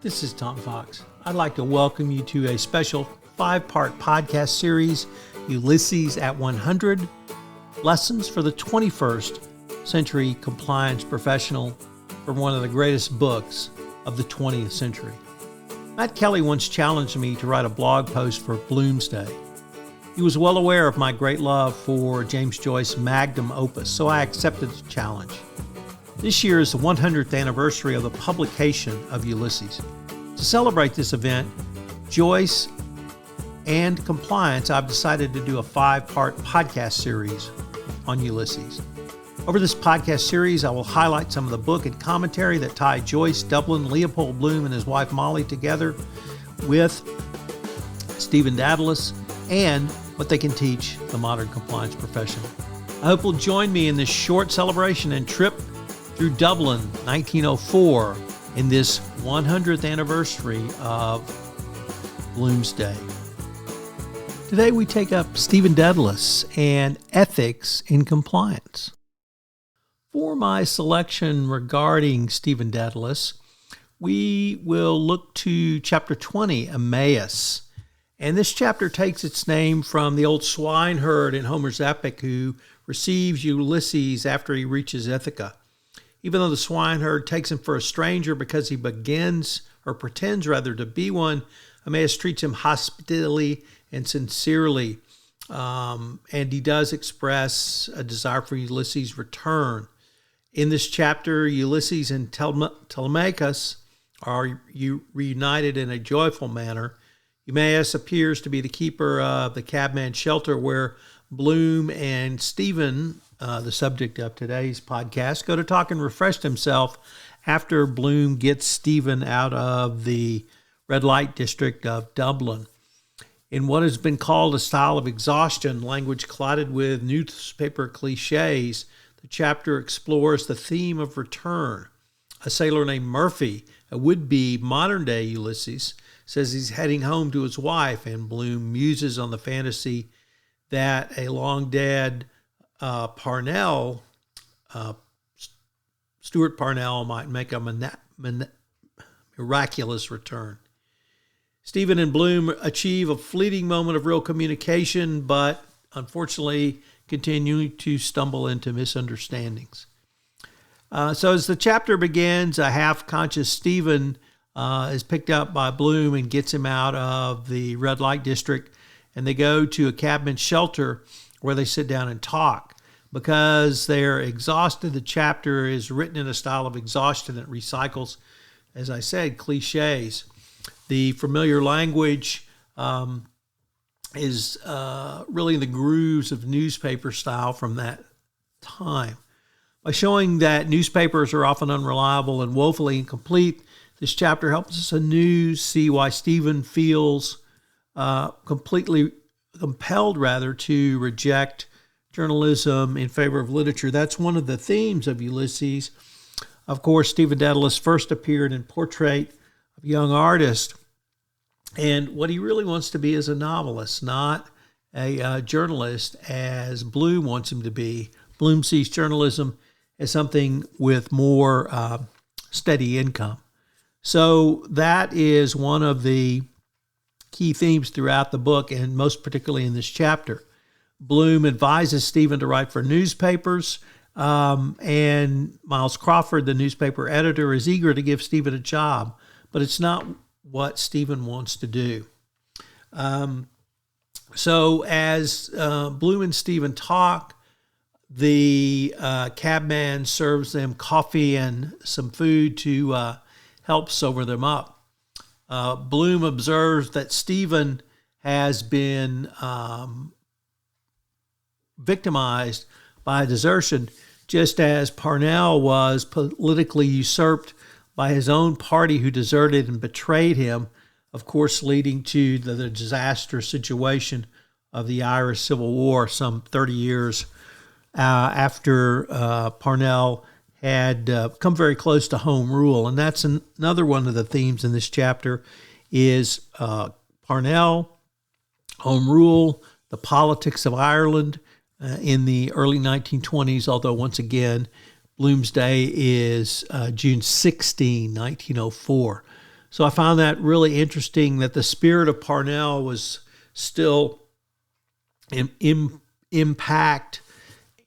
This is Tom Fox. I'd like to welcome you to a special 5-part podcast series, Ulysses at 100, Lessons for the 21st Century Compliance Professional, from one of the greatest books of the 20th century. Matt Kelly once challenged me to write a blog post for Bloomsday. He was well aware of my great love for James Joyce's magnum opus, so I accepted the challenge. This year is the 100th anniversary of the publication of Ulysses. To celebrate this event, Joyce and compliance, I've decided to do a 5-part podcast series on Ulysses. Over this podcast series, I will highlight some of the book and commentary that tie Joyce, Dublin, Leopold Bloom, and his wife Molly together with Stephen Daedalus and what they can teach the modern compliance professional. I hope you'll join me in this short celebration and trip through Dublin, 1904, in this 100th anniversary of Bloomsday. Today we take up Stephen Daedalus and ethics in compliance. For my selection regarding Stephen Daedalus, we will look to chapter 20, Emmaus. And this chapter takes its name from the old swineherd in Homer's epic who receives Ulysses after he reaches Ithaca. Even though the swineherd takes him for a stranger because he pretends to be one, Emmaus treats him hospitably and sincerely. And he does express a desire for Ulysses' return. In this chapter, Ulysses and Telemachus are reunited in a joyful manner. Emmaus appears to be the keeper of the cabman's shelter where Bloom and Stephen, the subject of today's podcast, go to talk and refresh himself after Bloom gets Stephen out of the red light district of Dublin. In what has been called a style of exhaustion, language clotted with newspaper cliches, the chapter explores the theme of return. A sailor named Murphy, a would-be modern-day Ulysses, says he's heading home to his wife, and Bloom muses on the fantasy that a long-dead Stuart Parnell might make a miraculous return. Stephen and Bloom achieve a fleeting moment of real communication, but unfortunately continue to stumble into misunderstandings. So as the chapter begins, a half-conscious Stephen is picked up by Bloom and gets him out of the red light district, and they go to a cabman's shelter where they sit down and talk. Because they're exhausted, the chapter is written in a style of exhaustion that recycles, as I said, cliches. The familiar language is really the grooves of newspaper style from that time. By showing that newspapers are often unreliable and woefully incomplete, this chapter helps us anew see why Stephen feels completely compelled, to reject journalism in favor of literature. That's one of the themes of Ulysses. Of course, Stephen Daedalus first appeared in Portrait of a Young Artist, and what he really wants to be is a novelist, not a journalist as Bloom wants him to be. Bloom sees journalism as something with more steady income. So that is one of the key themes throughout the book, and most particularly in this chapter. Bloom advises Stephen to write for newspapers, and Miles Crawford, the newspaper editor, is eager to give Stephen a job, but it's not what Stephen wants to do. So as Bloom and Stephen talk, the cabman serves them coffee and some food to help sober them up. Bloom observes that Stephen has been victimized by desertion, just as Parnell was politically usurped by his own party who deserted and betrayed him, of course leading to the disastrous situation of the Irish Civil War some 30 years after Parnell had come very close to home rule. And that's another one of the themes in this chapter is Parnell, home rule, the politics of Ireland in the early 1920s, although once again, Bloomsday is June 16, 1904. So I found that really interesting, that the spirit of Parnell was still impact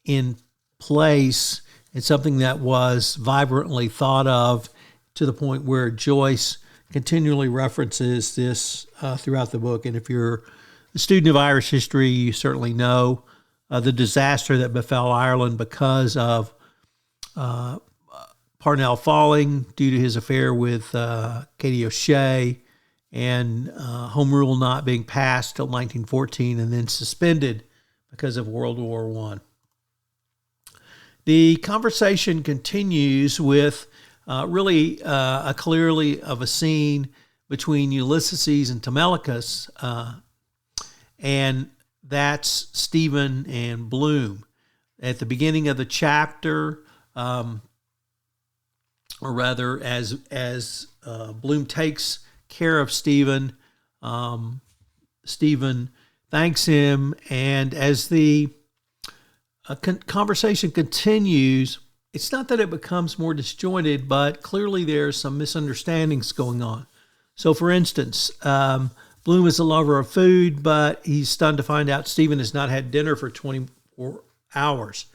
in place, and something that was vibrantly thought of, to the point where Joyce continually references this throughout the book. And if you're a student of Irish history, you certainly know the disaster that befell Ireland because of Parnell falling due to his affair with Katie O'Shea, and Home Rule not being passed till 1914, and then suspended because of World War I. The conversation continues with really a clearly of a scene between Ulysses and Telemachus, and that's Stephen and Bloom. At the beginning of the chapter, or rather, as Bloom takes care of Stephen, Stephen thanks him, and as the conversation continues, it's not that it becomes more disjointed, but clearly there's some misunderstandings going on. So, for instance, Bloom is a lover of food, but he's stunned to find out Stephen has not had dinner for 24 hours.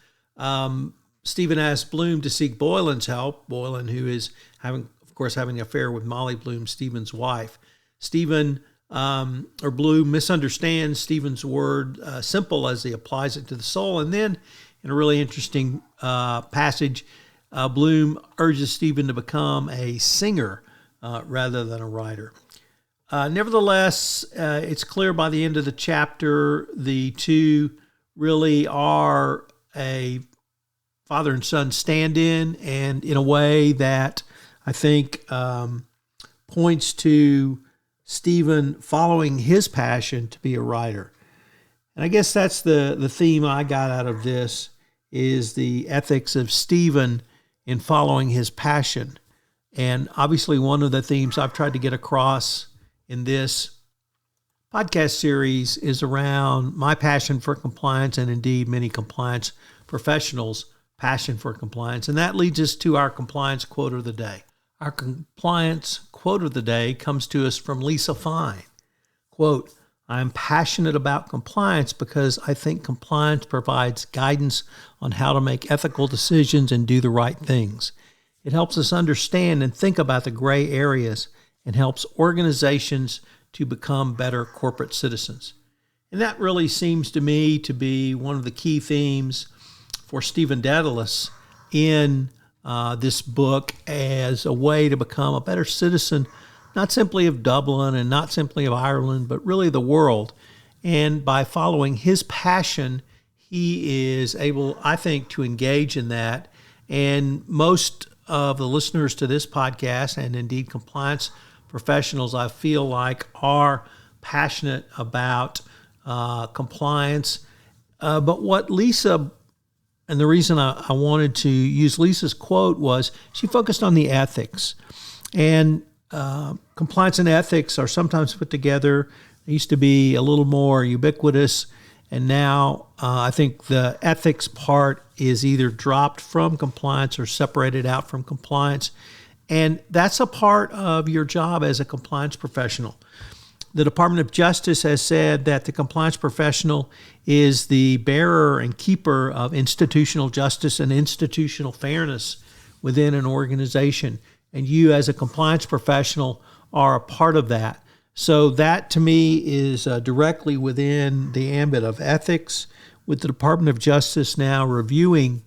Stephen asks Bloom to seek Boylan's help. Boylan, who is having an affair with Molly Bloom, Stephen's wife. Bloom misunderstands Stephen's word simple as he applies it to the soul. And then, in a really interesting passage, Bloom urges Stephen to become a singer rather than a writer. Nevertheless, it's clear by the end of the chapter, the two really are a father and son stand-in, and in a way that I think points to Stephen following his passion to be a writer. And I guess that's the theme I got out of this, is the ethics of Stephen in following his passion. And obviously one of the themes I've tried to get across in this podcast series is around my passion for compliance, and indeed many compliance professionals' passion for compliance. And that leads us to our compliance quote of the day. Our compliance quote of the day comes to us from Lisa Fine. Quote, "I am passionate about compliance because I think compliance provides guidance on how to make ethical decisions and do the right things. It helps us understand and think about the gray areas and helps organizations to become better corporate citizens." And that really seems to me to be one of the key themes for Stephen Daedalus in this book, as a way to become a better citizen, not simply of Dublin and not simply of Ireland, but really the world. And by following his passion, he is able, I think, to engage in that. And most of the listeners to this podcast, and indeed compliance professionals, I feel like, are passionate about compliance. But what Lisa, and the reason I wanted to use Lisa's quote, was she focused on the ethics. And compliance and ethics are sometimes put together. They used to be a little more ubiquitous, and now I think the ethics part is either dropped from compliance or separated out from compliance. And that's a part of your job as a compliance professional. The Department of Justice has said that the compliance professional is the bearer and keeper of institutional justice and institutional fairness within an organization. And you, as a compliance professional, are a part of that. So that, to me, is directly within the ambit of ethics. With the Department of Justice now reviewing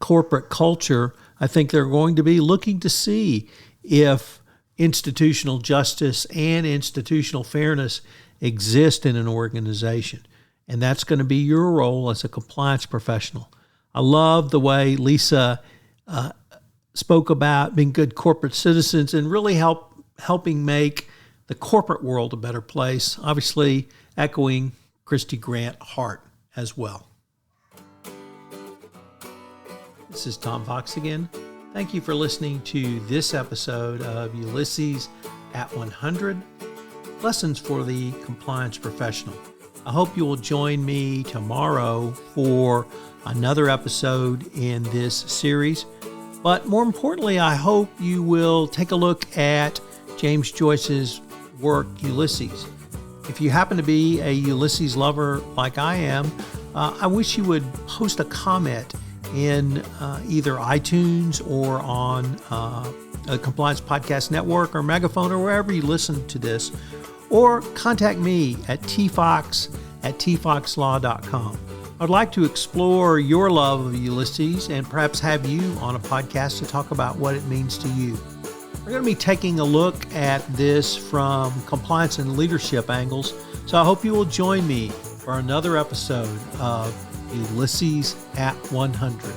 corporate culture, I think they're going to be looking to see if institutional justice and institutional fairness exist in an organization. And that's going to be your role as a compliance professional. I love the way Lisa spoke about being good corporate citizens and really helping make the corporate world a better place, obviously echoing Christy Grant Hart as well. This is Tom Fox again. Thank you for listening to this episode of Ulysses at 100, Lessons for the Compliance Professional. I hope you will join me tomorrow for another episode in this series. But more importantly, I hope you will take a look at James Joyce's work, Ulysses. If you happen to be a Ulysses lover like I am, I wish you would post a comment in either iTunes or on a Compliance Podcast Network or Megaphone or wherever you listen to this, or contact me at tfox@tfoxlaw.com. I'd like to explore your love of Ulysses and perhaps have you on a podcast to talk about what it means to you. We're going to be taking a look at this from compliance and leadership angles, so I hope you will join me for another episode of Ulysses at 100.